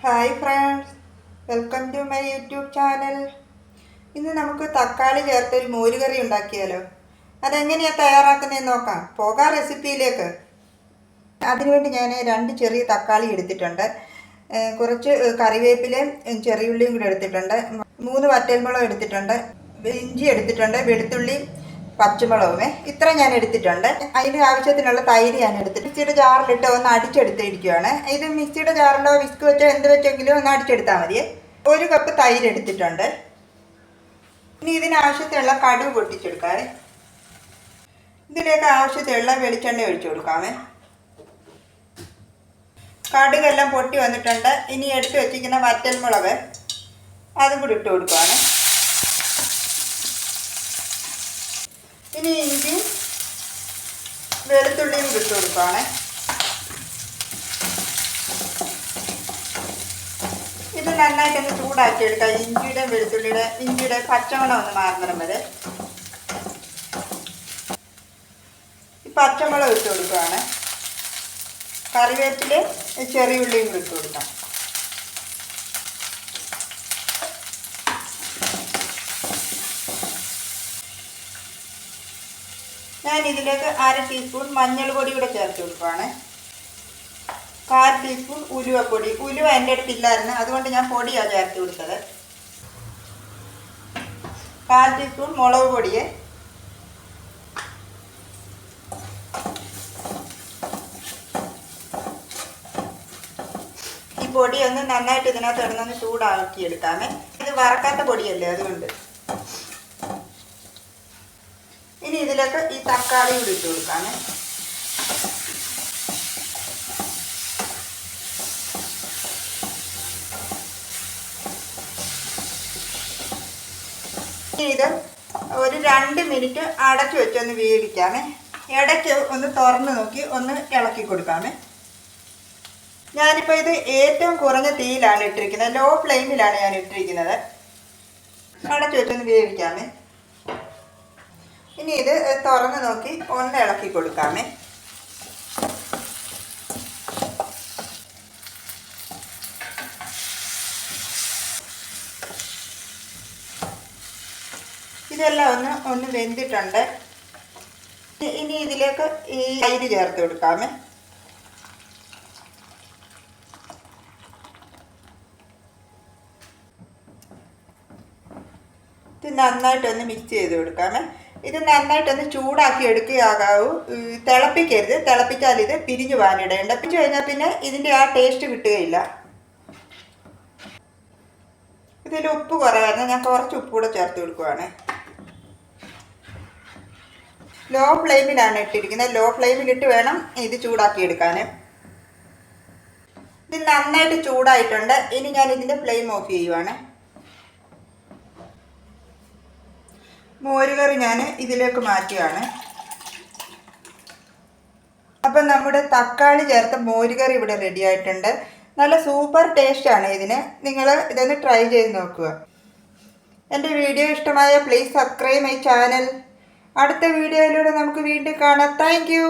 Hi friends, welcome to my YouTube channel. ഇന്ന് നമുക്ക് തക്കാളി ചേർത്തൊരു മോരുകറി ഉണ്ടാക്കിയാലോ. അതെങ്ങനെയാണ് തയ്യാറാക്കുന്നതെന്ന് നോക്കാം. പോകാം റെസിപ്പിയിലേക്ക്. അതിനുവേണ്ടി ഞാൻ 2 ചെറിയ തക്കാളി എടുത്തിട്ടുണ്ട്, കുറച്ച് കറിവേപ്പിലയും ചെറിയുള്ളിയും കൂടി എടുത്തിട്ടുണ്ട്, 3 വറ്റൽമുളക് എടുത്തിട്ടുണ്ട്, ഇഞ്ചി എടുത്തിട്ടുണ്ട്, വെളുത്തുള്ളി, പച്ചമുളകുമേ ഇത്ര ഞാൻ എടുത്തിട്ടുണ്ട്. അതിന് ആവശ്യത്തിനുള്ള തൈര് ഞാൻ എടുത്തിട്ട് മിക്സിയുടെ ജാറിലിട്ട് ഒന്ന് അടിച്ചെടുത്തിരിക്കുകയാണ്. ഇത് മിക്സിയുടെ ജാറിലോ വിസ്ക് വെച്ചോ എന്ത് വെച്ചെങ്കിലും ഒന്ന് അടിച്ചെടുത്താൽ മതി. 1 കപ്പ് തൈര് എടുത്തിട്ടുണ്ട്. ഇനി ഇതിനാവശ്യത്തിനുള്ള കടുക് പൊട്ടിച്ചെടുക്കാവേ. ഇതിലേക്ക് ആവശ്യത്തിനുള്ള വെളിച്ചെണ്ണ ഒഴിച്ചു കൊടുക്കാമേ. കടുകെല്ലാം പൊട്ടി വന്നിട്ടുണ്ട്. ഇനി എടുത്ത് വെച്ചിരിക്കുന്ന വറ്റൽമുളക് അതും കൂടി ഇട്ട് കൊടുക്കുകയാണ്. ഇനി ഇഞ്ചിയും വെളുത്തുള്ളിയും ഇട്ട് കൊടുക്കുകയാണ്. ഇത് നന്നായിട്ടൊന്ന് ചൂടാക്കി എടുക്കാം. ഇഞ്ചിയുടെ പച്ചമണം ഒന്ന് മാറുന്നിടം വരെ. ഈ പച്ചമുളക് ഇട്ട് കൊടുക്കുകയാണ്. കറിവേപ്പില ചെറിയുള്ളിയും ഇട്ട് കൊടുക്കാം. ഞാൻ ഇതിലേക്ക് 1/2 ടീസ്പൂൺ മഞ്ഞൾ പൊടി കൂടെ ചേർത്ത് കൊടുക്കുകയാണ്. 1/4 ടീസ്പൂൺ ഉലുവപ്പൊടി. ഉലുവ എൻ്റെ അടുത്തില്ലായിരുന്നു, അതുകൊണ്ട് ഞാൻ പൊടിയാണ് ചേർത്ത് കൊടുത്തത്. 1/4 ടീസ്പൂൺ മുളക് പൊടി. ഈ പൊടി ഒന്ന് നന്നായിട്ട് ഇതിനകത്ത് ഇടുന്നൊന്ന് ചൂടാക്കി എടുക്കാമേ. ഇത് വറക്കാത്ത പൊടിയല്ലേ, അതുകൊണ്ട്. ഇനി ഇതിലേക്ക് ഈ തക്കാളി കൂടി ഇട്ട് കൊടുക്കാമേ. ഇത് ഒരു 2 മിനിറ്റ് അടച്ചു വെച്ചൊന്ന് വേവിക്കാമേ. ഇടയ്ക്ക് ഒന്ന് തുറന്ന് നോക്കി ഒന്ന് ഇളക്കി കൊടുക്കാമേ. ഞാനിപ്പോൾ ഇത് ഏറ്റവും കുറഞ്ഞ തീയിലാണ് ഇട്ടിരിക്കുന്നത്, ലോ ഫ്ലെയിമിലാണ് ഞാൻ ഇട്ടിരിക്കുന്നത്. അടച്ചു വെച്ചൊന്ന് വേവിക്കാമേ. ഇനി ഇത് തുറന്ന് നോക്കി ഒന്ന് ഇളക്കി കൊടുക്കാമേ. ഇതെല്ലാം ഒന്ന് വെന്തിട്ടുണ്ട്. ഇനി ഇതിലേക്ക് ഈ തൈര് ചേർത്ത് കൊടുക്കാമേ. ഇത് നന്നായിട്ടൊന്ന് മിക്സ് ചെയ്ത് കൊടുക്കാമേ. ഇത് നന്നായിട്ടൊന്ന് ചൂടാക്കി എടുക്കുകയാകാവൂ, തിളപ്പിക്കരുത്. തിളപ്പിച്ചാൽ ഇത് പിരിഞ്ഞു പോകാനിടയുണ്ട്. പിരിഞ്ഞു കഴിഞ്ഞാൽ പിന്നെ ഇതിൻ്റെ ആ ടേസ്റ്റ് കിട്ടുകയില്ല. ഇതിൽ ഉപ്പ് കുറവായിരുന്നു, ഞാൻ കുറച്ച് ഉപ്പ് കൂടെ ചേർത്ത് കൊടുക്കുവാണ്. ലോ ഫ്ലെയിമിലാണ് ഇട്ടിരിക്കുന്നത്. ലോ ഫ്ലെയിമിലിട്ട് വേണം ഇത് ചൂടാക്കി എടുക്കാൻ. ഇത് നന്നായിട്ട് ചൂടായിട്ടുണ്ട്. ഇനി ഞാൻ ഇതിൻ്റെ ഫ്ലെയിം ഓഫ് ചെയ്യുവാണ്. മോരുകറി ഞാൻ ഇതിലേക്ക് മാറ്റുകയാണ്. അപ്പം നമ്മുടെ തക്കാളി ചേർത്ത മോരുകറി ഇവിടെ റെഡി ആയിട്ടുണ്ട്. നല്ല സൂപ്പർ ടേസ്റ്റാണ് ഇതിന്. നിങ്ങൾ ഇതൊന്ന് ട്രൈ ചെയ്ത് നോക്കുക. എൻ്റെ വീഡിയോ ഇഷ്ടമായ പ്ലീസ് സബ്സ്ക്രൈബ് മൈ ചാനൽ. അടുത്ത വീഡിയോയിലൂടെ നമുക്ക് വീണ്ടും കാണാം. Thank you.